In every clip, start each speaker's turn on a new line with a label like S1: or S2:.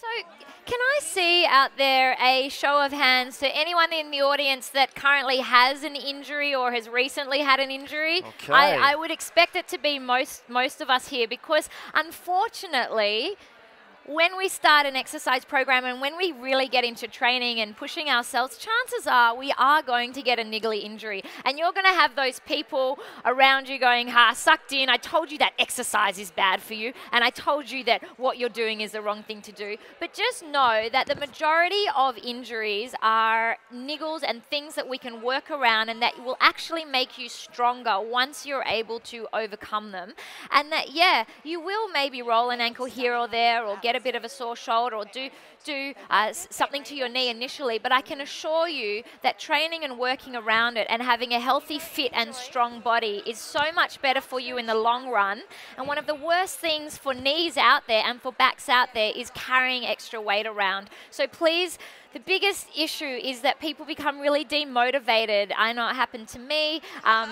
S1: So can I see out there a show of hands to anyone in the audience that currently has an injury or has recently had an injury?
S2: Okay.
S1: I would expect it to be most of us here, because unfortunately, when we start an exercise program and when we really get into training and pushing ourselves, chances are we are going to get a niggly injury. And you're going to have those people around you going, sucked in, I told you that exercise is bad for you, and I told you that what you're doing is the wrong thing to do. But just know that the majority of injuries are niggles and things that we can work around, and that will actually make you stronger once you're able to overcome them. And that, yeah, you will maybe roll an ankle here or there, or get a bit of a sore shoulder, or do something to your knee initially, but I can assure you that training and working around it and having a healthy, fit and strong body is so much better for you in the long run. And one of the worst things for knees out there and for backs out there is carrying extra weight around. So please, the biggest issue is that people become really demotivated. I know it happened to me.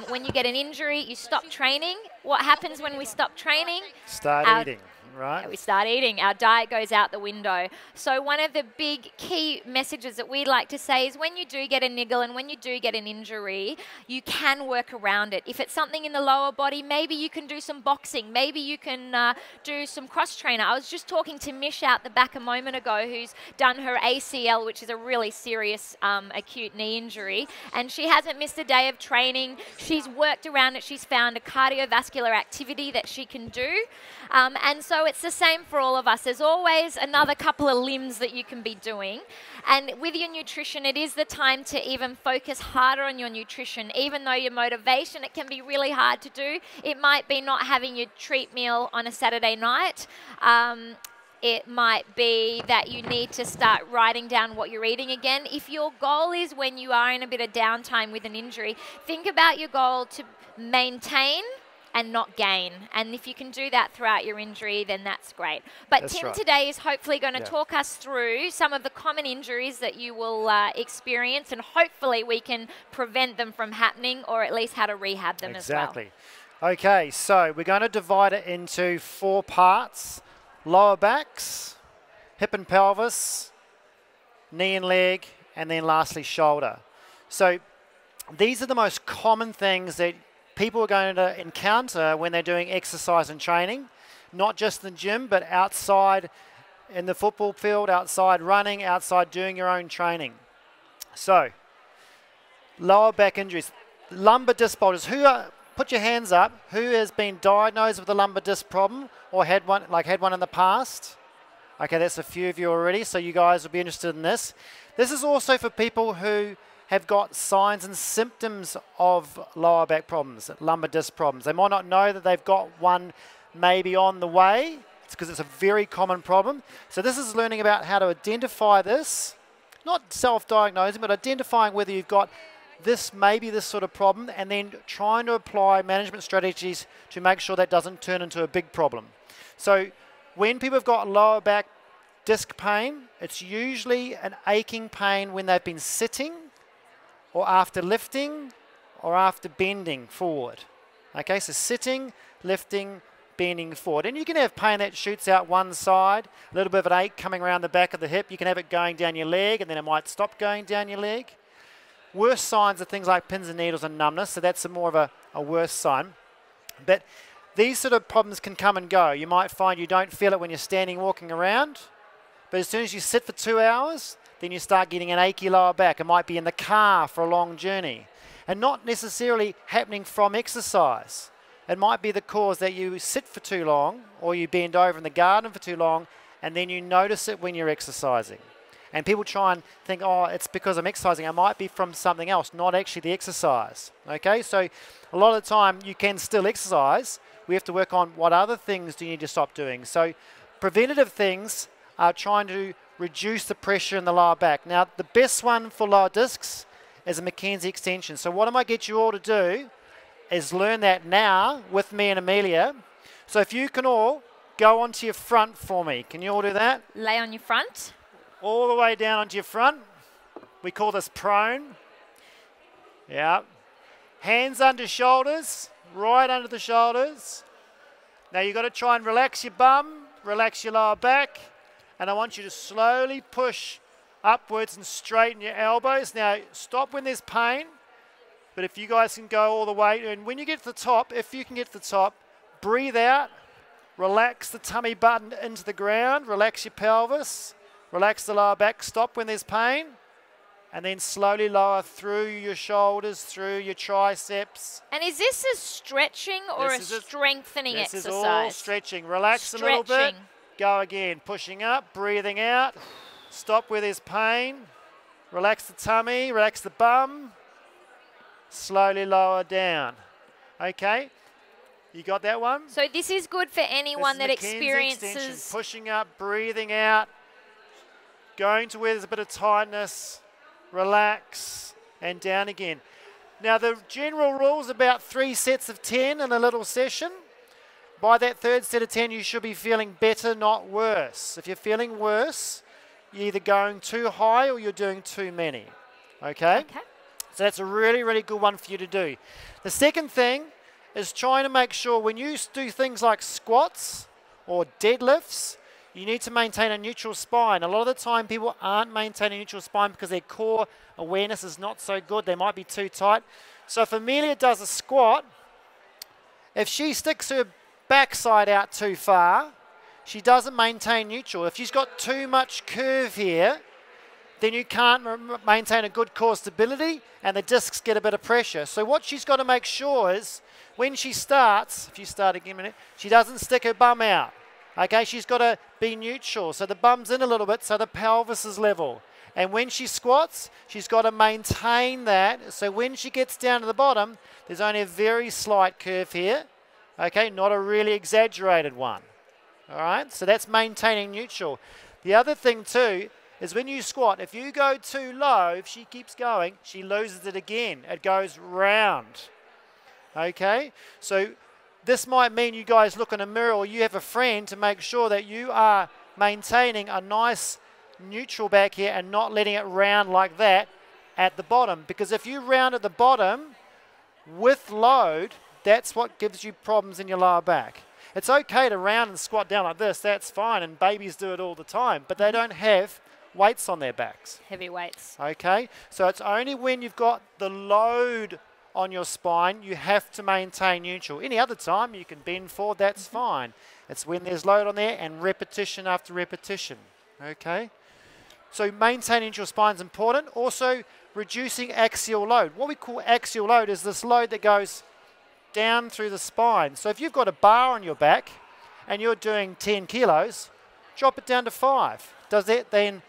S1: When you get an injury, you stop training. What happens when we stop training?
S2: Start eating. Right.
S1: We start eating. Our diet goes out the window. So one of the big key messages that we like to say is when you do get a niggle and when you do get an injury, you can work around it. If it's something in the lower body, maybe you can do some boxing. Maybe you can do some cross trainer. I was just talking to Mish out the back a moment ago, who's done her ACL, which is a really serious acute knee injury, and she hasn't missed a day of training. She's worked around it. She's found a cardiovascular activity that she can do. And so it's the same for all of us. There's always another couple of limbs that you can be doing. And with your nutrition, it is the time to even focus harder on your nutrition. Even though your motivation, it can be really hard to do. It might be not having your treat meal on a Saturday night. It might be that you need to start writing down what you're eating again. If your goal is, when you are in a bit of downtime with an injury, think about your goal to maintain and not gain. And if you can do that throughout your injury, then that's great. But
S2: that's
S1: Tim
S2: right.
S1: today is hopefully going to talk us through some of the common injuries that you will experience, and hopefully we can prevent them from happening, or at least how to rehab them as well.
S2: Exactly. Okay, so we're going to divide it into 4 parts: lower backs, hip and pelvis, knee and leg, and then lastly shoulder. So these are the most common things that people are going to encounter when they're doing exercise and training, not just in the gym, but outside in the football field, outside running, outside doing your own training. So, lower back injuries, lumbar disc bulges. Put your hands up. Who has been diagnosed with a lumbar disc problem or had one in the past? Okay, that's a few of you already, so you guys will be interested in this. This is also for people who have got signs and symptoms of lower back problems, lumbar disc problems. They might not know that they've got one maybe on the way. It's because it's a very common problem. So this is learning about how to identify this, not self-diagnosing, but identifying whether you've got this, maybe this sort of problem, and then trying to apply management strategies to make sure that doesn't turn into a big problem. So when people have got lower back disc pain, it's usually an aching pain when they've been sitting, or after lifting, or after bending forward. Okay, so sitting, lifting, bending forward. And you can have pain that shoots out one side, a little bit of an ache coming around the back of the hip. You can have it going down your leg, and then it might stop going down your leg. Worse signs are things like pins and needles and numbness, so that's more of a worse sign. But these sort of problems can come and go. You might find you don't feel it when you're standing, walking around, but as soon as you sit for 2 hours, then you start getting an achy lower back. It might be in the car for a long journey, and not necessarily happening from exercise. It might be the cause that you sit for too long, or you bend over in the garden for too long, and then you notice it when you're exercising. And people try and think, oh, it's because I'm exercising. It might be from something else, not actually the exercise. Okay, so a lot of the time you can still exercise. We have to work on what other things do you need to stop doing. So preventative things are trying to reduce the pressure in the lower back. Now, the best one for lower discs is a Mackenzie extension. So what I might get you all to do is learn that now with me and Amelia. So if you can all go onto your front for me. Can you all do that?
S1: Lay on your front.
S2: All the way down onto your front. We call this prone. Yeah. Hands under shoulders, right under the shoulders. Now you've got to try and relax your bum, relax your lower back, And I want you to slowly push upwards and straighten your elbows. Now, stop when there's pain. But if you guys can go all the way, and when you get to the top, if you can get to the top, breathe out, relax the tummy button into the ground, relax your pelvis, relax the lower back, stop when there's pain, and then slowly lower through your shoulders, through your triceps.
S1: And is this a stretching or a strengthening exercise?
S2: This is all stretching. Relax a little bit. Go again. Pushing up, breathing out. Stop where there's pain. Relax the tummy, relax the bum. Slowly lower down. Okay? You got that one?
S1: So this is good for anyone that experiences...
S2: Pushing up, breathing out. Going to where there's a bit of tightness. Relax, and down again. Now the general rule is about 3 sets of 10 in a little session. By that third set of 10, you should be feeling better, not worse. If you're feeling worse, you're either going too high or you're doing too many. Okay? So that's a really, really good one for you to do. The second thing is trying to make sure when you do things like squats or deadlifts, you need to maintain a neutral spine. A lot of the time people aren't maintaining a neutral spine because their core awareness is not so good. They might be too tight. So if Amelia does a squat, if she sticks her backside out too far, she doesn't maintain neutral. If she's got too much curve here, then you can't maintain a good core stability and the discs get a bit of pressure. So what she's got to make sure is when she starts, if you start again a minute, she doesn't stick her bum out. Okay, she's got to be neutral, so the bum's in a little bit, so the pelvis is level. And when she squats, she's got to maintain that, so when she gets down to the bottom, there's only a very slight curve here, okay, not a really exaggerated one. All right, so that's maintaining neutral. The other thing too is when you squat, if you go too low, if she keeps going, she loses it again. It goes round. Okay, so this might mean you guys look in a mirror or you have a friend to make sure that you are maintaining a nice neutral back here and not letting it round like that at the bottom. Because if you round at the bottom with load, that's what gives you problems in your lower back. It's okay to round and squat down like this, that's fine, and babies do it all the time, but they don't have weights on their backs.
S1: Heavy weights.
S2: Okay, so it's only when you've got the load on your spine, you have to maintain neutral. Any other time you can bend forward, that's fine. It's when there's load on there and repetition after repetition. Okay? So maintaining neutral spine is important. Also, reducing axial load. What we call axial load is this load that goes down through the spine. So if you've got a bar on your back and you're doing 10 kilos, drop it down to 5. Does that then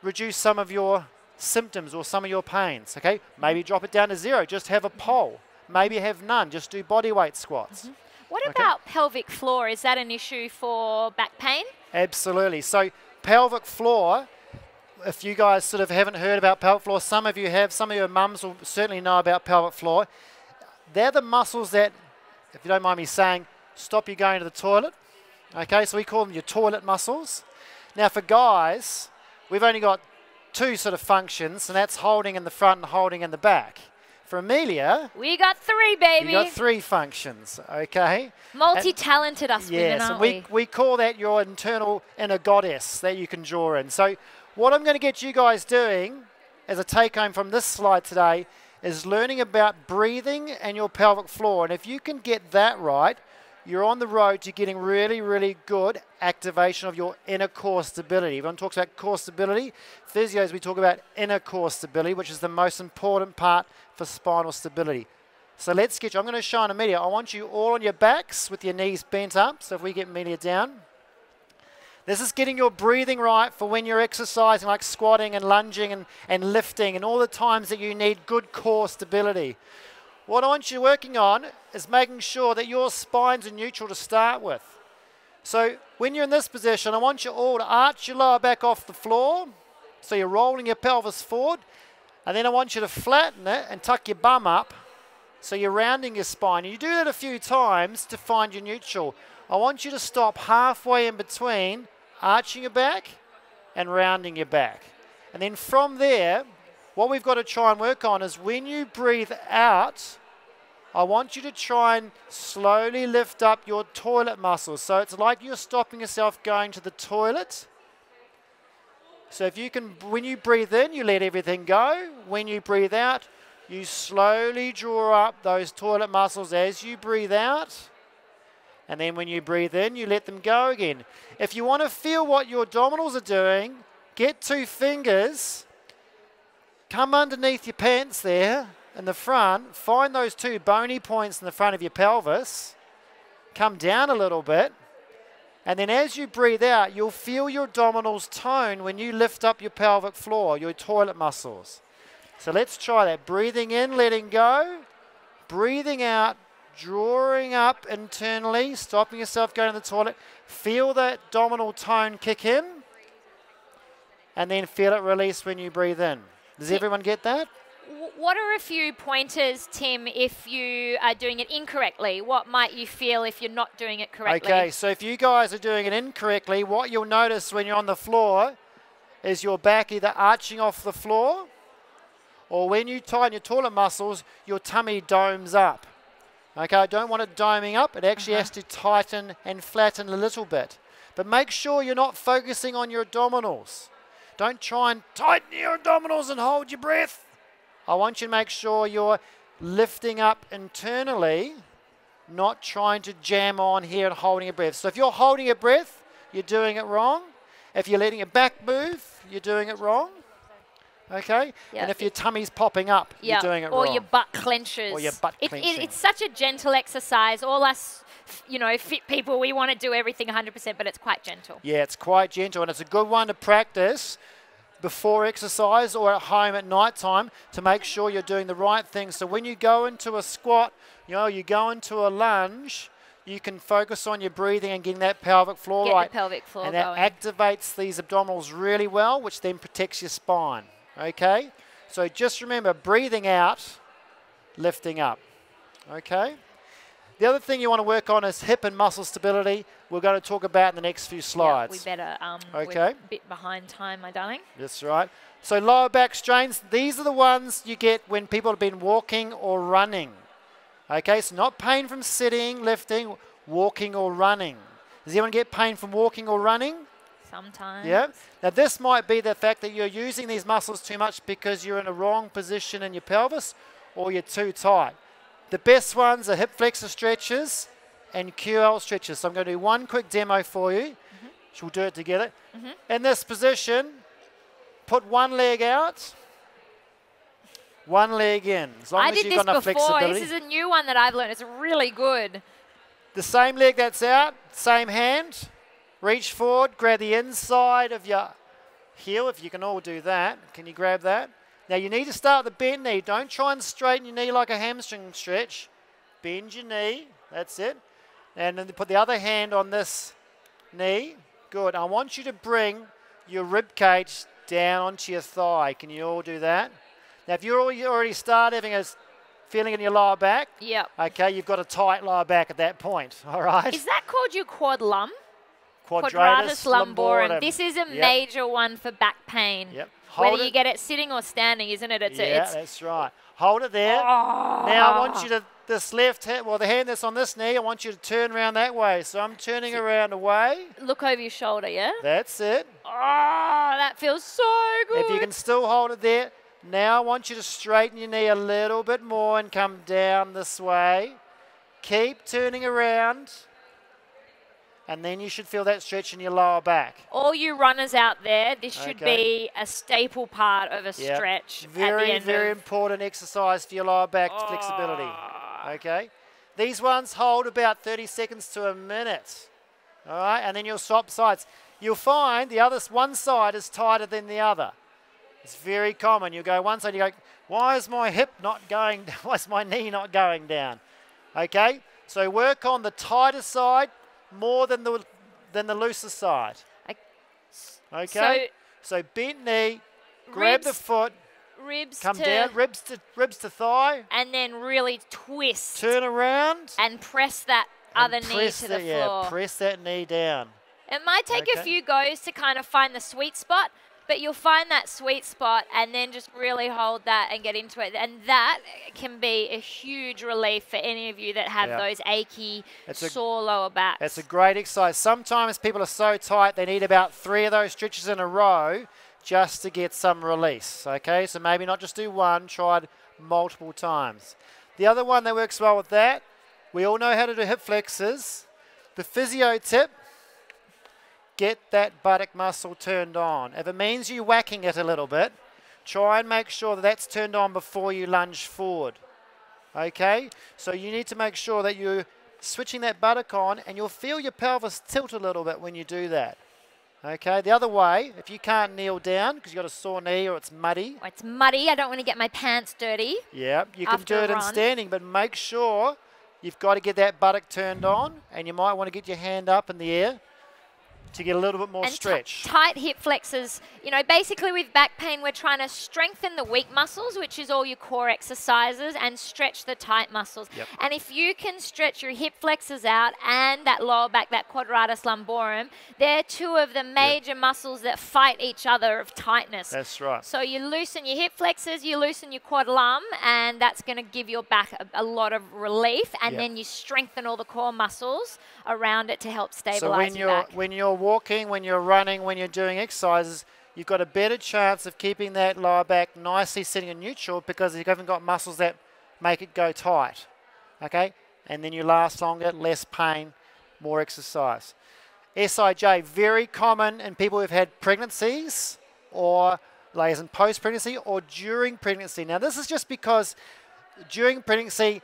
S2: reduce some of your symptoms or some of your pains? Okay, maybe drop it down to 0, just have a pole. Maybe have none, just do body weight squats.
S1: What about pelvic floor? Is that an issue for back pain?
S2: Absolutely. So pelvic floor, if you guys sort of haven't heard about pelvic floor, some of you have, some of your mums will certainly know about pelvic floor. They're the muscles that, if you don't mind me saying, stop you going to the toilet. Okay, so we call them your toilet muscles. Now for guys, we've only got 2 sort of functions, and that's holding in the front and holding in the back. For Amelia,
S1: we got 3, baby.
S2: We got 3 functions, okay?
S1: Multi-talented us women, aren't we?
S2: We call that your internal inner goddess that you can draw in. So what I'm going to get you guys doing as a take-home from this slide today is learning about breathing and your pelvic floor. And if you can get that right, you're on the road to getting really, really good activation of your inner core stability. Everyone talks about core stability. Physios, we talk about inner core stability, which is the most important part for spinal stability. So let's get you. I'm going to show on Amelia. I want you all on your backs with your knees bent up. So if we get Amelia down. This is getting your breathing right for when you're exercising, like squatting and lunging and lifting and all the times that you need good core stability. What I want you working on is making sure that your spines are neutral to start with. So when you're in this position, I want you all to arch your lower back off the floor. So you're rolling your pelvis forward. And then I want you to flatten it and tuck your bum up. So you're rounding your spine. You do that a few times to find your neutral. I want you to stop halfway in between arching your back and rounding your back. And then from there, what we've got to try and work on is when you breathe out, I want you to try and slowly lift up your toilet muscles. So it's like you're stopping yourself going to the toilet So if you can, when you breathe in, you let everything go. When you breathe out, you slowly draw up those toilet muscles as you breathe out. And then when you breathe in, you let them go again. If you want to feel what your abdominals are doing, get 2 fingers, come underneath your pants there in the front, find those 2 bony points in the front of your pelvis, come down a little bit, and then as you breathe out, you'll feel your abdominals tone when you lift up your pelvic floor, your toilet muscles. So let's try that. Breathing in, letting go. Breathing out, drawing up internally, stopping yourself going to the toilet. Feel that abdominal tone kick in, and then feel it release when you breathe in. Does everyone get that?
S1: What are a few pointers, Tim, if you are doing it incorrectly? What might you feel if you're not doing it correctly?
S2: Okay, so if you guys are doing it incorrectly, what you'll notice when you're on the floor is your back either arching off the floor, or when you tighten your toilet muscles, your tummy domes up. Okay, I don't want it doming up. It actually has to tighten and flatten a little bit. But make sure you're not focusing on your abdominals. Don't try and tighten your abdominals and hold your breath. I want you to make sure you're lifting up internally, not trying to jam on here and holding your breath. So if you're holding your breath, you're doing it wrong. If you're letting your back move, you're doing it wrong. Okay?
S1: Yep.
S2: And if your tummy's popping up, you're doing it wrong.
S1: Or your butt clenches.
S2: Or your butt clenching.
S1: It's such a gentle exercise. All us, fit people, we want to do everything 100%, but it's quite gentle.
S2: Yeah, it's quite gentle, and it's a good one to practice before exercise or at home at night time to make sure you're doing the right thing. So when you go into a squat, you go into a lunge, you can focus on your breathing and getting that pelvic floor right.
S1: Get the pelvic floor
S2: and
S1: going.
S2: that activates these abdominals really well, which then protects your spine. Okay? So just remember, breathing out, lifting up. Okay? The other thing you want to work on is hip and muscle stability. We're going to talk about in the next few slides.
S1: Yeah, we better.
S2: Okay.
S1: We're a bit behind time, my darling.
S2: That's right. So lower back strains, these are the ones you get when people have been walking or running. Okay, so not pain from sitting, lifting, walking or running. Does anyone get pain from walking or running?
S1: Sometimes.
S2: Yeah. Now this might be the fact that you're using these muscles too much because you're in a wrong position in your pelvis or you're too tight. The best ones are hip flexor stretches and QL stretches. So I'm going to do one quick demo for you. We'll do it together. In this position, put one leg out, one leg in. As long as you've got enough flexibility.
S1: This is a new one that I've learned. It's really good.
S2: The same leg that's out, same hand. Reach forward, grab the inside of your heel, if you can all do that. Can you grab that? Now you need to start with the bent knee. Don't try and straighten your knee like a hamstring stretch. Bend your knee, that's it. And then put the other hand on this knee. Good. I want you to bring your rib cage down onto your thigh. Can you all do that? Now if you already start having a feeling in your lower back, okay, you've got a tight lower back at that point, all right?
S1: Is that called your quad lum?
S2: Quadratus lumborum.
S1: This is a major one for back pain. Whether you get it sitting or standing, isn't it?
S2: That's right. Hold it there.
S1: Oh.
S2: Now I want you to, this left hand, the hand that's on this knee, I want you to turn around that way. So I'm turning around away.
S1: Look over your shoulder, yeah?
S2: That's it.
S1: Oh, that feels so good.
S2: If you can still hold it there. Now I want you to straighten your knee a little bit more and come down this way. Keep turning around. And then you should feel that stretch in your lower back.
S1: All you runners out there, this should be a staple part of a stretch.
S2: Very, very important exercise for your lower back flexibility. Okay. These ones hold about 30 seconds to a minute. All right. And then you'll swap sides. You'll find the other one side is tighter than the other. It's very common. You go one side, you go, why is my hip not going? Why is my knee not going down? Okay. So work on the tighter side more than the looser side. Okay? So bent knee, grab the foot, come down, ribs to thigh.
S1: And then really twist.
S2: Turn around.
S1: And press that other knee to the floor.
S2: Yeah, press that knee down.
S1: It might take a few goes to kind of find the sweet spot, but you'll find that sweet spot and then just really hold that and get into it. And that can be a huge relief for any of you that have those achy, sore lower backs.
S2: It's a great exercise. Sometimes people are so tight they need about 3 of those stretches in a row just to get some release, okay? So maybe not just do one, try it multiple times. The other one that works well with that, we all know how to do hip flexors. The physio tip, get that buttock muscle turned on. If it means you whacking it a little bit, try and make sure that that's turned on before you lunge forward, okay? So you need to make sure that you're switching that buttock on, and you'll feel your pelvis tilt a little bit when you do that. Okay, the other way, if you can't kneel down because you've got a sore knee or it's muddy.
S1: Or it's muddy, I don't want to get my pants dirty.
S2: Yeah, you can do it in standing, but make sure you've got to get that buttock turned on, and you might want to get your hand up in the air to get a little bit more stretch.
S1: Tight hip flexors. You know, basically with back pain, we're trying to strengthen the weak muscles, which is all your core exercises, and stretch the tight muscles.
S2: Yep.
S1: And if you can stretch your hip flexors out and that lower back, that quadratus lumborum, they're two of the major muscles that fight each other of tightness.
S2: That's right.
S1: So you loosen your hip flexors, you loosen your quad lum, and that's going to give your back a lot of relief, and then you strengthen all the core muscles around it to help stabilize your back.
S2: When you're walking, when you're running, when you're doing exercises, you've got a better chance of keeping that lower back nicely sitting in neutral because you haven't got muscles that make it go tight, okay? And then you last longer, less pain, more exercise. SIJ, very common in people who've had pregnancies or like as in post-pregnancy or during pregnancy. Now this is just because during pregnancy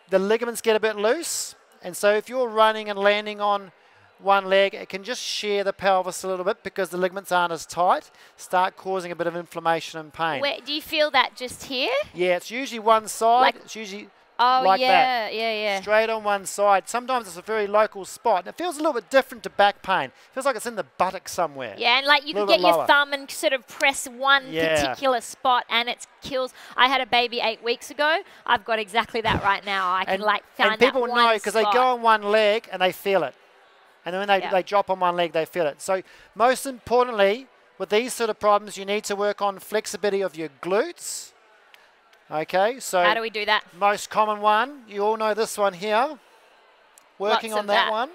S2: the ligaments get a bit loose, and so if you're running and landing on one leg, it can just shear the pelvis a little bit because the ligaments aren't as tight, start causing a bit of inflammation and pain.
S1: Where, do you feel that just here?
S2: Yeah, it's usually one side.
S1: Like,
S2: it's usually
S1: oh,
S2: like
S1: yeah,
S2: that.
S1: yeah.
S2: Straight on one side. Sometimes it's a very local spot. And it feels a little bit different to back pain. It feels like it's in the buttock somewhere.
S1: Yeah, and like you can get your thumb and sort of press one particular spot and it kills. I had a baby 8 weeks ago. I've got exactly that right now. I can like find that one spot.
S2: And people know because they go on one leg and they feel it. And then when they drop on one leg, they feel it. So most importantly, with these sort of problems, you need to work on flexibility of your glutes. Okay, so
S1: how do we do that?
S2: Most common one, you all know this one here. Working on that one.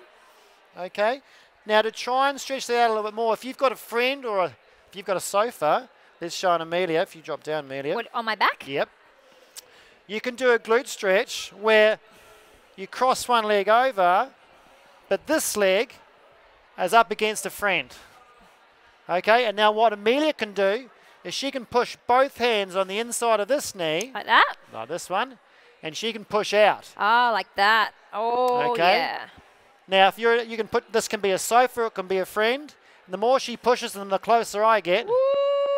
S2: Okay. Now to try and stretch that out a little bit more, if you've got a friend or if you've got a sofa, let's show an Amelia, if you drop down, Amelia.
S1: What, on my back?
S2: Yep. You can do a glute stretch where you cross one leg over, but this leg is up against a friend. Okay, and now what Amelia can do is she can push both hands on the inside of this knee.
S1: Like that?
S2: Like this one. And she can push out.
S1: Oh, like that. Oh,
S2: okay?
S1: Yeah.
S2: Now, if you can put, this can be a sofa, it can be a friend. And the more she pushes them, the closer I get,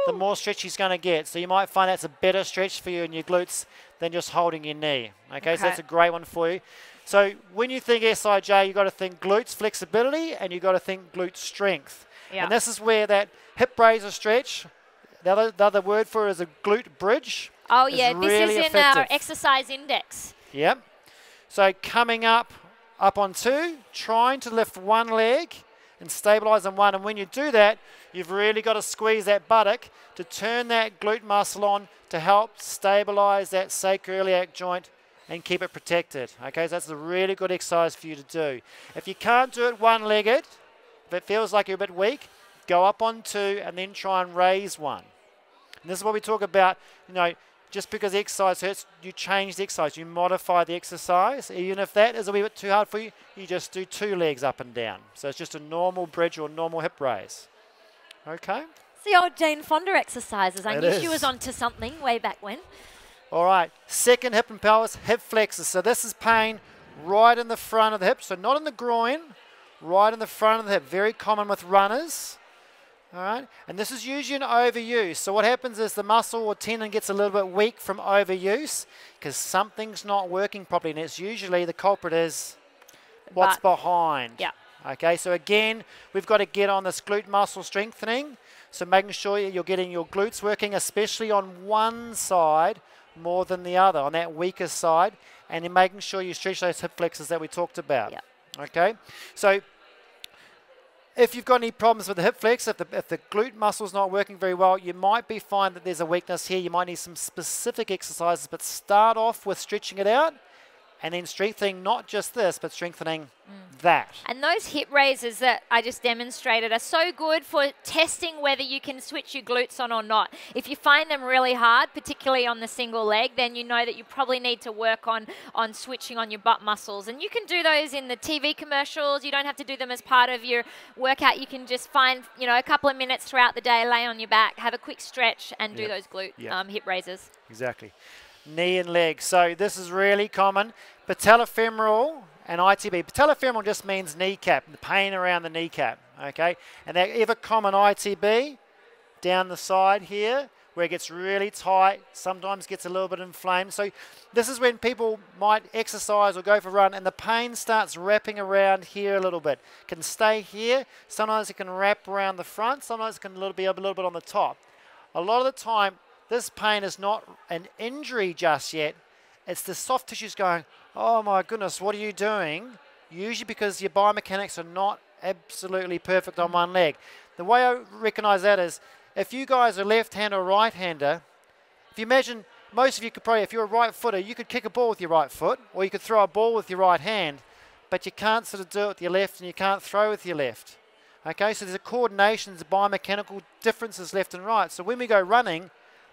S2: the more stretch she's going to get. So you might find that's a better stretch for you in your glutes than just holding your knee. Okay, so that's a great one for you. So when you think SIJ, you've got to think glutes flexibility and you've got to think glute strength.
S1: Yeah.
S2: And this is where that hip raiser stretch, the other word for it is a glute bridge.
S1: Oh, yeah,
S2: really
S1: this is in
S2: effective.
S1: our exercise index.
S2: Yep. So coming up on two, trying to lift one leg and stabilize on one. And when you do that, you've really got to squeeze that buttock to turn that glute muscle on to help stabilize that sacroiliac joint and keep it protected. Okay, so that's a really good exercise for you to do. If you can't do it one-legged, if it feels like you're a bit weak, go up on two and then try and raise one. And this is what we talk about, you know, just because the exercise hurts, you change the exercise, you modify the exercise. Even if that is a wee bit too hard for you, you just do two legs up and down. So it's just a normal bridge or normal hip raise. Okay?
S1: It's the old Jane Fonda exercises. I knew she was onto something way back when.
S2: All right, second hip and pelvis, hip flexors. So this is pain right in the front of the hip. So not in the groin, right in the front of the hip. Very common with runners. All right, and this is usually an overuse. So what happens is the muscle or tendon gets a little bit weak from overuse because something's not working properly, and it's usually the culprit is what's behind.
S1: Yeah.
S2: Okay, so again, we've got to get on this glute muscle strengthening. So making sure you're getting your glutes working, especially on one side more than the other, on that weaker side, and then making sure you stretch those hip flexors that we talked about.
S1: Yeah.
S2: Okay, so if you've got any problems with the hip flex, if the glute muscle's not working very well, you might find that there's a weakness here. You might need some specific exercises, but start off with stretching it out and then strengthening not just this, but strengthening that.
S1: And those hip raises that I just demonstrated are so good for testing whether you can switch your glutes on or not. If you find them really hard, particularly on the single leg, then you know that you probably need to work on switching on your butt muscles. And you can do those in the TV commercials. You don't have to do them as part of your workout. You can just find, you know, a couple of minutes throughout the day, lay on your back, have a quick stretch, and do those glute hip raises.
S2: Exactly. Knee and leg. So this is really common. Patellofemoral and ITB. Patellofemoral just means kneecap, the pain around the kneecap, okay? And that ever common ITB down the side here, where it gets really tight, sometimes gets a little bit inflamed. So this is when people might exercise or go for a run and the pain starts wrapping around here a little bit. It can stay here. Sometimes it can wrap around the front. Sometimes it can be a little bit on the top. A lot of the time, this pain is not an injury just yet. It's the soft tissues going, oh my goodness, what are you doing? Usually because your biomechanics are not absolutely perfect on one leg. The way I recognize that is, if you guys are left-hander or right-hander, if you imagine, most of you could probably, if you're a right footer, you could kick a ball with your right foot, or you could throw a ball with your right hand, but you can't sort of do it with your left and you can't throw with your left. Okay, so there's a coordination, there's biomechanical differences left and right. So when we go running,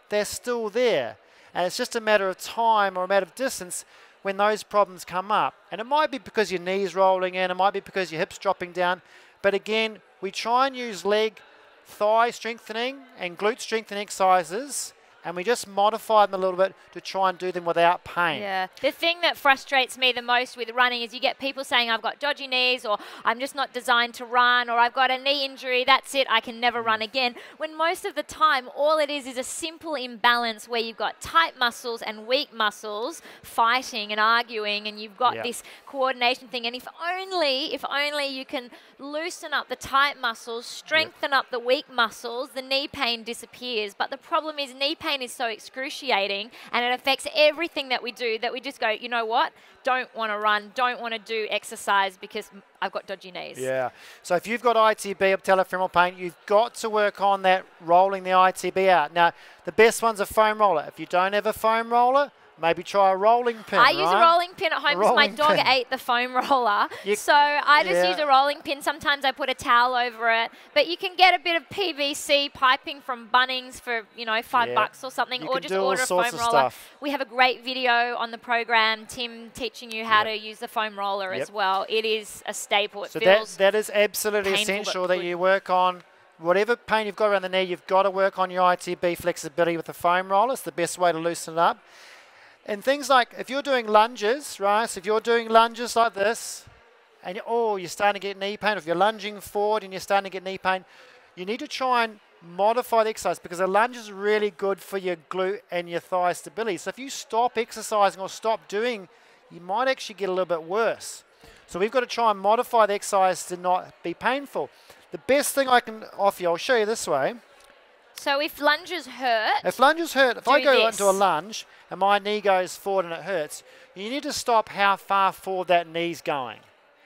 S2: they're still there. And it's just a matter of time or a matter of distance when those problems come up. And it might be because your knee's rolling in, it might be because your hip's dropping down. But again, we try and use leg, thigh strengthening and glute strengthening exercises, and we just modify them a little bit to try and do them without pain.
S1: Yeah. The thing that frustrates me the most with running is you get people saying, I've got dodgy knees, or I'm just not designed to run, or I've got a knee injury, that's it, I can never run again. When most of the time, all it is a simple imbalance where you've got tight muscles and weak muscles fighting and arguing, and you've got this coordination thing. And if only you can loosen up the tight muscles, strengthen up the weak muscles, the knee pain disappears. But the problem is knee pain is so excruciating and it affects everything that we do that we just go, you know what, don't want to run, don't want to do exercise because I've got dodgy knees.
S2: Yeah, so if you've got ITB or patellofemoral pain, you've got to work on that rolling the ITB out. Now, the best one's a foam roller. If you don't have a foam roller, maybe try a rolling pin.
S1: I use a rolling pin at home because my dog ate the foam roller. So I just use a rolling pin. Sometimes I put a towel over it. But you can get a bit of PVC piping from Bunnings for, you know, $5 or something, or just order a foam roller. We have a great video on the program, Tim teaching you how to use the foam roller as well. It is a staple. It feels
S2: that is absolutely essential that you work on. Whatever pain you've got around the knee, you've got to work on your ITB flexibility with the foam roller. It's the best way to loosen it up. And things like, if you're doing lunges, right, so if you're doing lunges like this, and you're starting to get knee pain, or if you're lunging forward and you're starting to get knee pain, you need to try and modify the exercise because a lunge is really good for your glute and your thigh stability. So if you stop exercising or stop doing, you might actually get a little bit worse. So we've got to try and modify the exercise to not be painful. The best thing I can offer you, I'll show you this way.
S1: So if lunges hurt,
S2: if I go into a lunge and my knee goes forward and it hurts, you need to stop how far forward that knee's going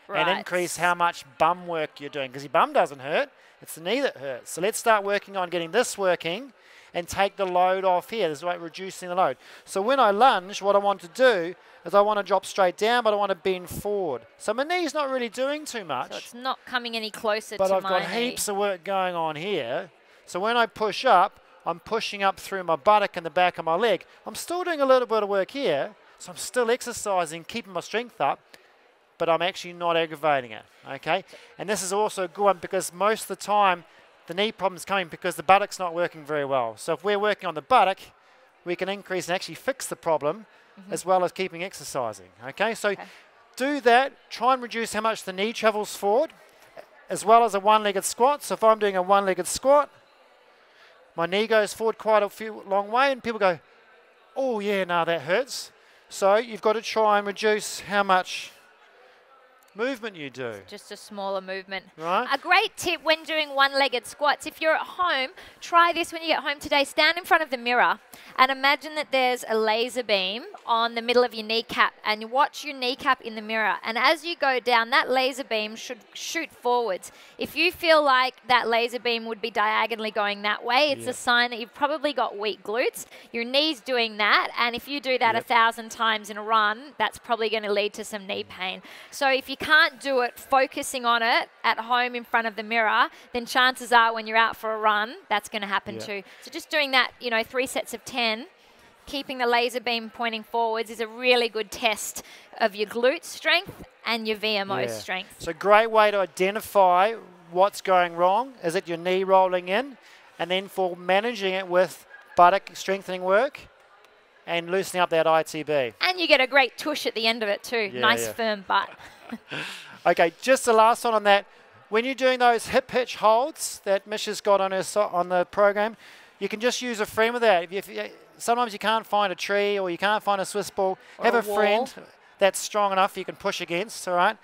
S2: and increase how much bum work you're doing, because your bum doesn't hurt, it's the knee that hurts. So let's start working on getting this working and take the load off here. This is like reducing the load. So when I lunge, what I want to do is I want to drop straight down, but I want to bend forward. So my knee's not really doing too much.
S1: So it's not coming any closer to my knee.
S2: But I've got heaps of work going on here. So when I push up, I'm pushing up through my buttock and the back of my leg. I'm still doing a little bit of work here, so I'm still exercising, keeping my strength up, but I'm actually not aggravating it, okay? And this is also a good one because most of the time, the knee problem's coming because the buttock's not working very well. So if we're working on the buttock, we can increase and actually fix the problem as well as keeping exercising, okay? So do that, try and reduce how much the knee travels forward, as well as a one-legged squat. So if I'm doing a one-legged squat, my knee goes forward quite a long way, and people go, oh yeah, no, that hurts. So you've got to try and reduce how much movement you do.
S1: Just a smaller movement.
S2: Right.
S1: A great tip when doing one-legged squats, if you're at home, try this when you get home today. Stand in front of the mirror and imagine that there's a laser beam on the middle of your kneecap, and you watch your kneecap in the mirror. And as you go down, that laser beam should shoot forwards. If you feel like that laser beam would be diagonally going that way, it's a sign that you've probably got weak glutes. Your knee's doing that, and if you do that 1,000 times in a run, that's probably going to lead to some knee pain. So if you can't do it focusing on it at home in front of the mirror, then chances are when you're out for a run, that's going to happen too. So just doing that, 3 sets of 10, keeping the laser beam pointing forwards is a really good test of your glute strength and your VMO strength.
S2: So great way to identify what's going wrong. Is it your knee rolling in? And then for managing it with buttock strengthening work and loosening up that ITB.
S1: And you get a great tush at the end of it too. Nice firm butt.
S2: Okay, just the last one on that. When you're doing those hip hitch holds that Misha's got on her on the program, you can just use a friend with that. Sometimes you can't find a tree or you can't find a Swiss ball. Have a friend that's strong enough you can push against, all right?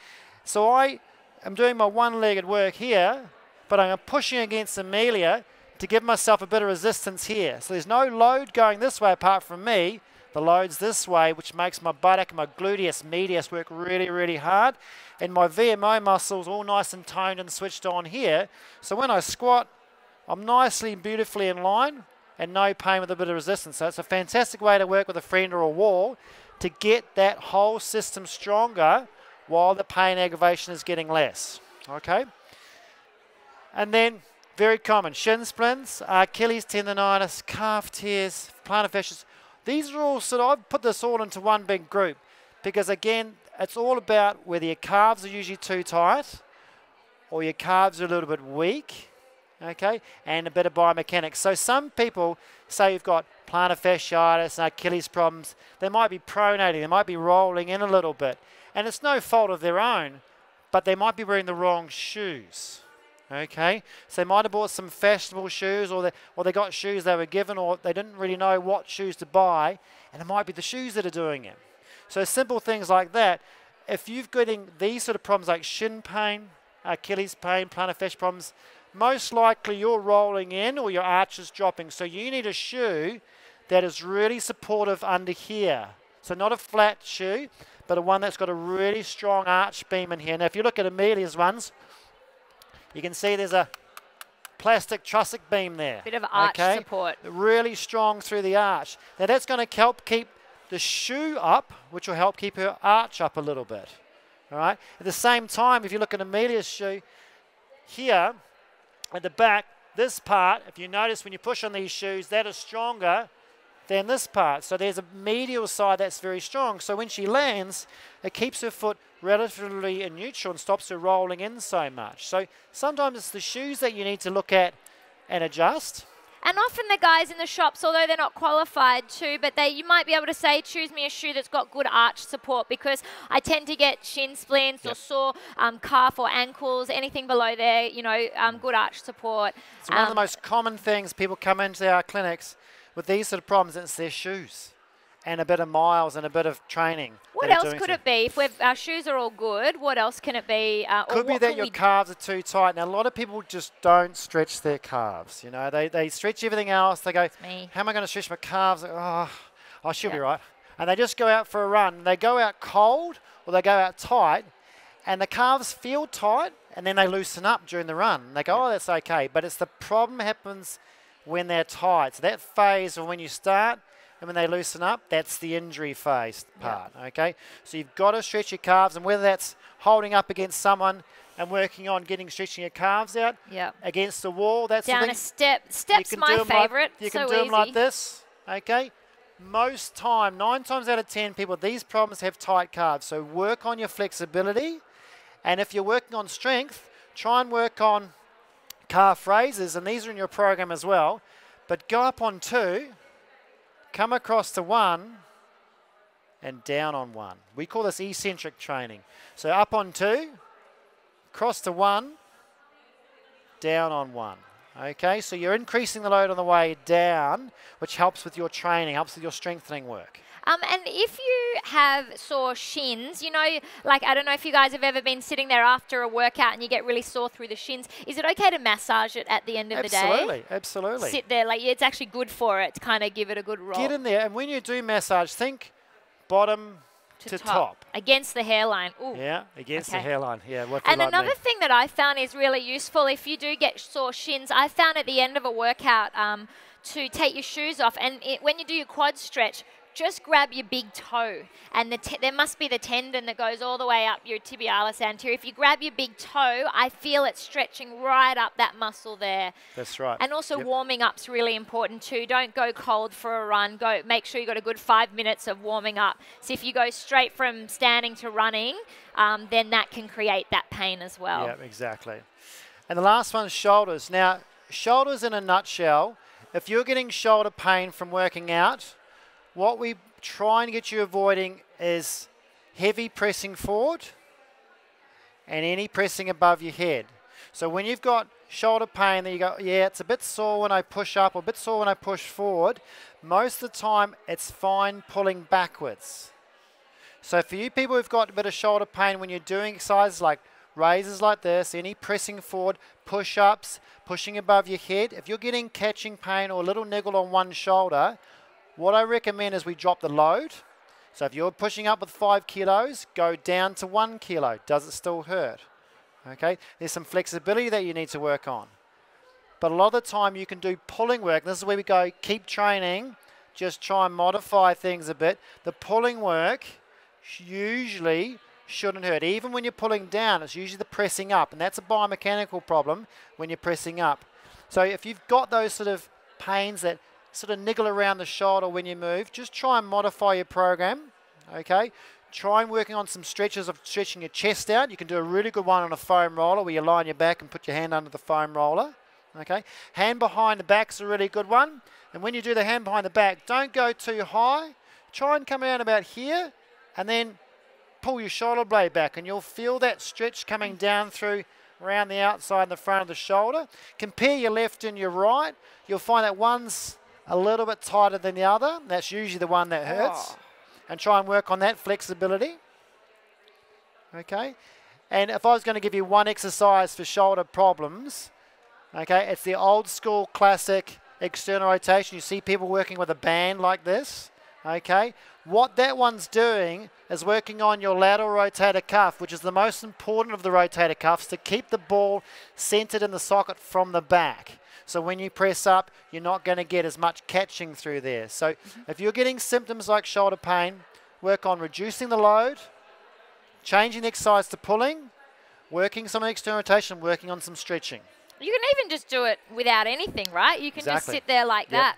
S2: So I am doing my one-legged work here, but I'm pushing against Amelia to give myself a bit of resistance here. So there's no load going this way apart from me. The load's this way, which makes my buttock and my gluteus medius work really, really hard. And my VMO muscles all nice and toned and switched on here. So when I squat, I'm nicely and beautifully in line and no pain with a bit of resistance. So it's a fantastic way to work with a friend or a wall to get that whole system stronger while the pain aggravation is getting less. Okay? And then, very common, shin splints, Achilles tendonitis, calf tears, plantar fasciitis. These are all I've put this all into one big group because, again, it's all about whether your calves are usually too tight or your calves are a little bit weak, okay, and a bit of biomechanics. So some people say you've got plantar fasciitis and Achilles problems. They might be pronating. They might be rolling in a little bit. And it's no fault of their own, but they might be wearing the wrong shoes. Okay, so they might have bought some fashionable shoes or they got shoes they were given or they didn't really know what shoes to buy, and it might be the shoes that are doing it. So simple things like that. If you're getting these sort of problems like shin pain, Achilles pain, plantar fascia problems, most likely you're rolling in or your arch is dropping. So you need a shoe that is really supportive under here. So not a flat shoe, but a one that's got a really strong arch beam in here. Now if you look at Amelia's ones, you can see there's a plastic trussic beam there.
S1: Bit of arch support.
S2: Really strong through the arch. Now that's going to help keep the shoe up, which will help keep her arch up a little bit. All right. At the same time, if you look at Amelia's shoe, here at the back, this part, if you notice when you push on these shoes, that is stronger than this part. So there's a medial side that's very strong. So when she lands, it keeps her foot relatively in neutral and stops her rolling in so much. So sometimes it's the shoes that you need to look at and adjust.
S1: And often the guys in the shops, although they're not qualified to, but you might be able to say, choose me a shoe that's got good arch support, because I tend to get shin splints or sore calf or ankles, anything below there, good arch support.
S2: It's one of the most common things people come into our clinics with these sort of problems. It's their shoes and a bit of miles and a bit of training.
S1: What else could it be? If our shoes are all good, what else can it be?
S2: Could be that your calves are too tight. Now, a lot of people just don't stretch their calves. They stretch everything else. They go, how am I going to stretch my calves? Oh, I should be right. And they just go out for a run. They go out cold or they go out tight, and the calves feel tight, and then they loosen up during the run. They go, oh, that's okay. But it's the problem happens when they're tight. So that phase of when you start and when they loosen up, that's the injury phase part, okay? So you've got to stretch your calves, and whether that's holding up against someone and working on stretching your calves out against the wall, that's
S1: down
S2: the thing.
S1: A step. Step's my favourite.
S2: You can do them like this, okay? Most time, 9 times out of 10 people with these problems have tight calves. So work on your flexibility, and if you're working on strength, try and work on calf raises, and these are in your program as well, but go up on 2, come across to 1, and down on 1. We call this eccentric training. So up on 2, cross to 1, down on 1. Okay, so you're increasing the load on the way down, which helps with your training, helps with your strengthening work.
S1: And if you have sore shins, you know, like I don't know if you guys have ever been sitting there after a workout and you get really sore through the shins. Is it okay to massage it at the end of the day?
S2: Absolutely, absolutely.
S1: Sit there, like it's actually good for it to kind of give it a good roll.
S2: Get in there, and when you do massage, think bottom to top.
S1: Against the hairline. Ooh.
S2: Yeah, against the hairline. Yeah,
S1: and another thing that I found is really useful if you do get sore shins, I found at the end of a workout to take your shoes off, and when you do your quad stretch, just grab your big toe, and there must be the tendon that goes all the way up your tibialis anterior. If you grab your big toe, I feel it stretching right up that muscle there.
S2: That's right.
S1: And also warming up's really important too. Don't go cold for a run. Make sure you got a good 5 minutes of warming up. So if you go straight from standing to running, then that can create that pain as well.
S2: Yeah, exactly. And the last one's shoulders. Now, shoulders in a nutshell, if you're getting shoulder pain from working out, what we try and get you avoiding is heavy pressing forward and any pressing above your head. So when you've got shoulder pain, then you go, yeah, it's a bit sore when I push up or a bit sore when I push forward. Most of the time, it's fine pulling backwards. So for you people who've got a bit of shoulder pain when you're doing exercises like raises like this, any pressing forward, push-ups, pushing above your head, if you're getting catching pain or a little niggle on one shoulder, what I recommend is we drop the load. So if you're pushing up with 5 kilos, go down to 1 kilo. Does it still hurt? Okay, there's some flexibility that you need to work on. But a lot of the time you can do pulling work. This is where we go, keep training, just try and modify things a bit. The pulling work usually shouldn't hurt. Even when you're pulling down, it's usually the pressing up, and that's a biomechanical problem when you're pressing up. So if you've got those sort of pains that sort of niggle around the shoulder when you move, just try and modify your program, okay? Try and working on some stretches of stretching your chest out. You can do a really good one on a foam roller where you lie on your back and put your hand under the foam roller, okay? Hand behind the back's a really good one. And when you do the hand behind the back, don't go too high. Try and come around about here and then pull your shoulder blade back, and you'll feel that stretch coming down through around the outside and the front of the shoulder. Compare your left and your right. You'll find that one's a little bit tighter than the other. That's usually the one that hurts. And try and work on that flexibility. Okay. And if I was going to give you one exercise for shoulder problems, okay, it's the old school classic external rotation. You see people working with a band like this. Okay. What that one's doing is working on your lateral rotator cuff, which is the most important of the rotator cuffs, to keep the ball centered in the socket from the back. So when you press up, you're not going to get as much catching through there. So if you're getting symptoms like shoulder pain, work on reducing the load, changing the exercise to pulling, working some external rotation, working on some stretching.
S1: You can even just do it without anything, right? You can just sit there like that.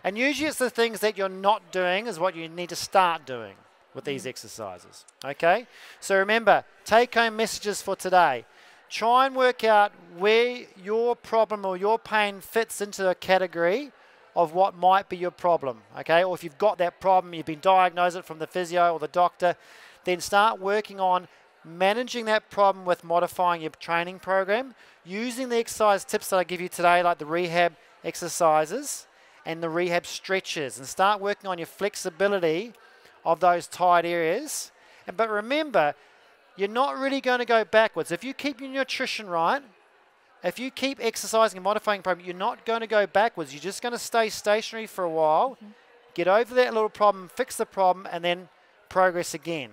S2: And usually it's the things that you're not doing is what you need to start doing with these exercises. Okay? So remember, take-home messages for today. Try and work out where your problem or your pain fits into a category of what might be your problem, okay? Or if you've got that problem, you've been diagnosed it from the physio or the doctor, then start working on managing that problem with modifying your training program, using the exercise tips that I give you today, like the rehab exercises and the rehab stretches, and start working on your flexibility of those tight areas. But remember, you're not really going to go backwards. If you keep your nutrition right, if you keep exercising and modifying your program, you're not going to go backwards. You're just going to stay stationary for a while, get over that little problem, fix the problem, and then progress again.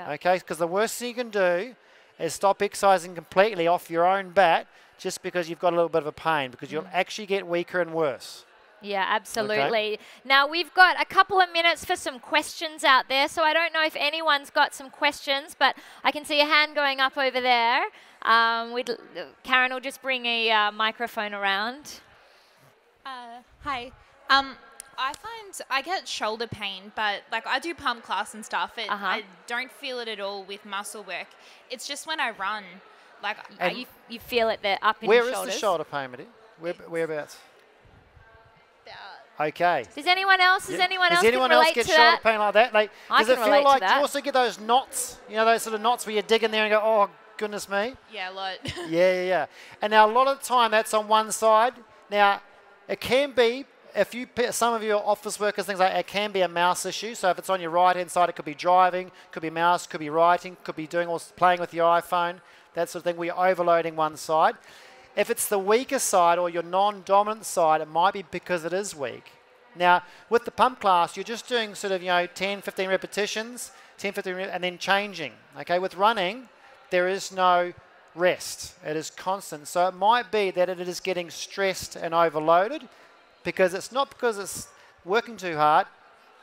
S2: Okay? Because the worst thing you can do is stop exercising completely off your own bat just because you've got a little bit of a pain, because you'll actually get weaker and worse.
S1: Yeah, absolutely. Okay. Now, we've got a couple of minutes for some questions out there, so I don't know if anyone's got some questions, but I can see a hand going up over there. Karen will just bring a microphone around.
S3: Hi. I find I get shoulder pain, but like I do pump class and stuff. I don't feel it at all with muscle work. It's just when I run. Like
S1: you feel it there up in your shoulders?
S2: Where is the shoulder pain, Mitty? Whereabouts? Okay.
S1: Does anyone else? Does anyone else
S2: get shoulder pain like that? Like,
S1: I
S2: does it
S1: can
S2: feel
S1: relate
S2: like
S1: to that.
S2: you also get those knots? You know, those sort of knots where you dig in there and go, oh goodness me.
S3: Yeah, a lot.
S2: Yeah. And now a lot of the time that's on one side. Now, it can be, if you, some of your office workers, things like that, it can be a mouse issue. So if it's on your right-hand side, it could be driving, could be mouse, could be writing, could be doing or playing with your iPhone, that sort of thing, where you're overloading one side. If it's the weaker side or your non-dominant side, it might be because it is weak. Now, with the pump class, you're just doing sort of, 10, 15 repetitions, 10, 15, and then changing. Okay, with running, there is no rest. It is constant. So it might be that it is getting stressed and overloaded because it's not because it's working too hard,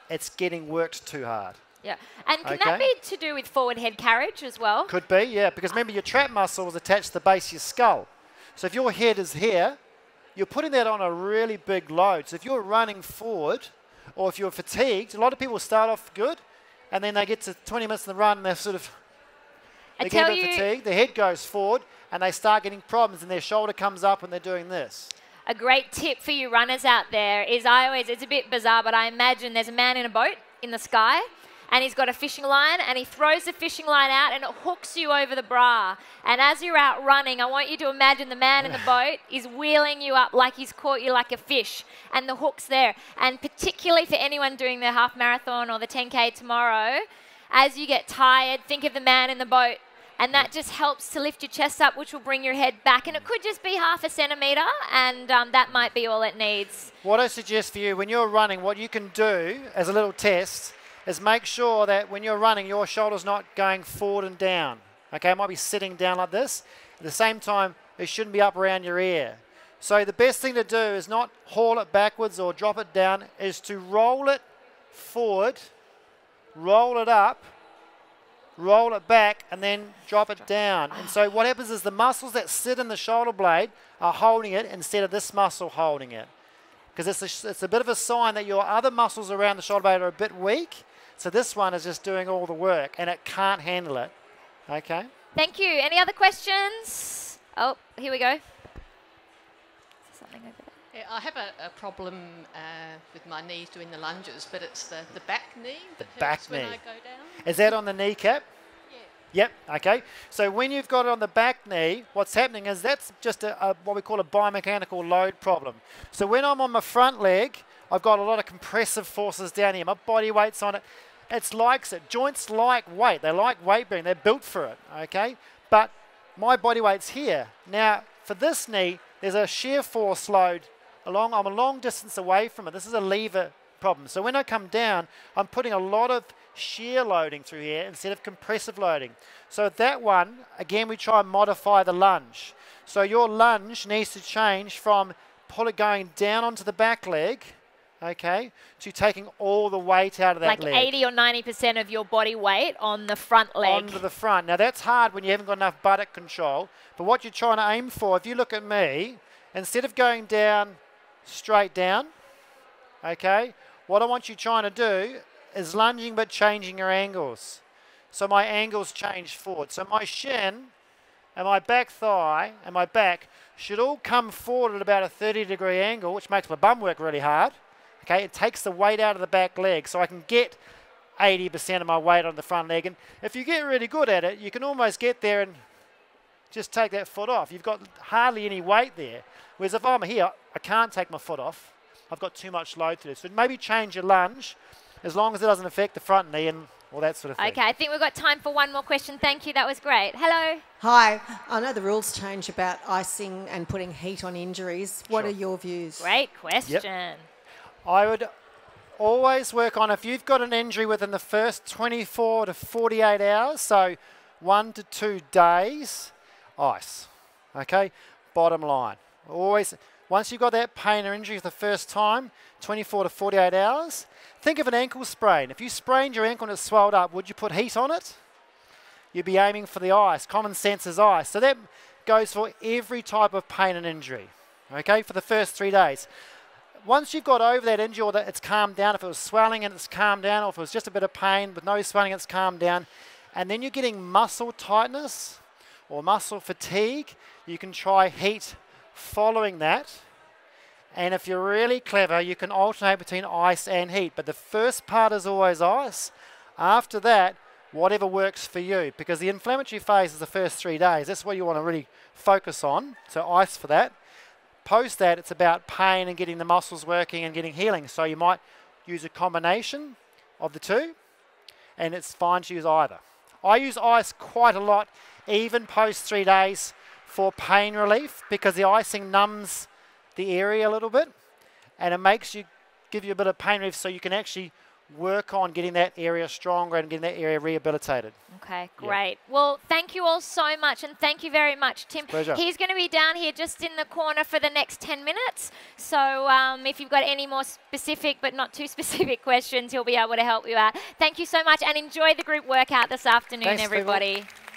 S2: it's getting worked too hard.
S1: Yeah. And can that be to do with forward head carriage as well?
S2: Could be, yeah, because remember your trap muscle is attached to the base of your skull. So if your head is here, you're putting that on a really big load. So if you're running forward, or if you're fatigued, a lot of people start off good, and then they get to 20 minutes in the run, and they're sort of, they get a bit fatigued, their head goes forward, and they start getting problems, and their shoulder comes up, and they're doing this.
S1: A great tip for you runners out there is it's a bit bizarre, but I imagine there's a man in a boat in the sky, and he's got a fishing line, and he throws the fishing line out, and it hooks you over the bra. And as you're out running, I want you to imagine the man in the boat is wheeling you up like he's caught you like a fish, and the hook's there. And particularly for anyone doing the half marathon or the 10K tomorrow, as you get tired, think of the man in the boat, and that just helps to lift your chest up, which will bring your head back. And it could just be half a centimetre, and that might be all it needs.
S2: What I suggest for you, when you're running, what you can do as a little test is make sure that when you're running, your shoulder's not going forward and down. Okay, it might be sitting down like this. At the same time, it shouldn't be up around your ear. So the best thing to do is not haul it backwards or drop it down, is to roll it forward, roll it up, roll it back, and then drop it down. And so what happens is the muscles that sit in the shoulder blade are holding it instead of this muscle holding it. Because it's a bit of a sign that your other muscles around the shoulder blade are a bit weak. So this one is just doing all the work, and it can't handle it. Okay?
S1: Thank you. Any other questions? Oh, here we go. Something over there.
S4: Yeah, I have a problem with my knees doing the lunges, but it's the back knee that hurts when I go down.
S2: Is that on the kneecap?
S4: Yeah.
S2: Yep, okay. So when you've got it on the back knee, what's happening is that's just what we call a biomechanical load problem. So when I'm on my front leg, I've got a lot of compressive forces down here. My body weight's on it. It likes it. Joints like weight. They like weight bearing. They're built for it, okay? But my body weight's here. Now, for this knee, there's a shear force load. I'm a long distance away from it. This is a lever problem. So when I come down, I'm putting a lot of shear loading through here instead of compressive loading. So that one, again, we try and modify the lunge. So your lunge needs to change from going down onto the back leg, okay, to taking all the weight out of that leg.
S1: Like 80 or 90% of your body weight on the front leg.
S2: Onto the front. Now that's hard when you haven't got enough buttock control, but what you're trying to aim for, if you look at me, instead of going down, straight down, okay, what I want you trying to do is lunging but changing your angles. So my angles change forward. So my shin and my back thigh and my back should all come forward at about a 30-degree angle, which makes my bum work really hard. Okay, it takes the weight out of the back leg, so I can get 80% of my weight on the front leg. And if you get really good at it, you can almost get there and just take that foot off. You've got hardly any weight there. Whereas if I'm here, I can't take my foot off. I've got too much load to do. So maybe change your lunge, as long as it doesn't affect the front knee and all that sort of thing.
S1: Okay, I think we've got time for one more question. Thank you, that was great. Hello.
S5: Hi, I know the rules change about icing and putting heat on injuries. What are your views?
S1: Great question.
S2: Yep. I would always work on, if you've got an injury within the first 24 to 48 hours, so 1 to 2 days, ice. Okay, bottom line. Always, once you've got that pain or injury for the first time, 24 to 48 hours, think of an ankle sprain. If you sprained your ankle and it swelled up, would you put heat on it? You'd be aiming for the ice. Common sense is ice. So that goes for every type of pain and injury, okay, for the first 3 days. Once you've got over that injury or that it's calmed down, if it was swelling and it's calmed down, or if it was just a bit of pain with no swelling, it's calmed down, and then you're getting muscle tightness or muscle fatigue, you can try heat following that. And if you're really clever, you can alternate between ice and heat. But the first part is always ice. After that, whatever works for you. Because the inflammatory phase is the first 3 days. That's what you want to really focus on. So ice for that. post that, it's about pain and getting the muscles working and getting healing. So you might use a combination of the two, and it's fine to use either. I use ice quite a lot, even post 3 days, for pain relief, because the icing numbs the area a little bit, and it makes you, give you a bit of pain relief, so you can actually work on getting that area stronger and getting that area rehabilitated.
S1: Okay, great. Yeah. Well, thank you all so much, and thank you very much, Tim.
S2: Pleasure.
S1: He's going to be down here just in the corner for the next 10 minutes. So if you've got any more specific but not too specific questions, he'll be able to help you out. Thank you so much, and enjoy the group workout this afternoon, everybody. People.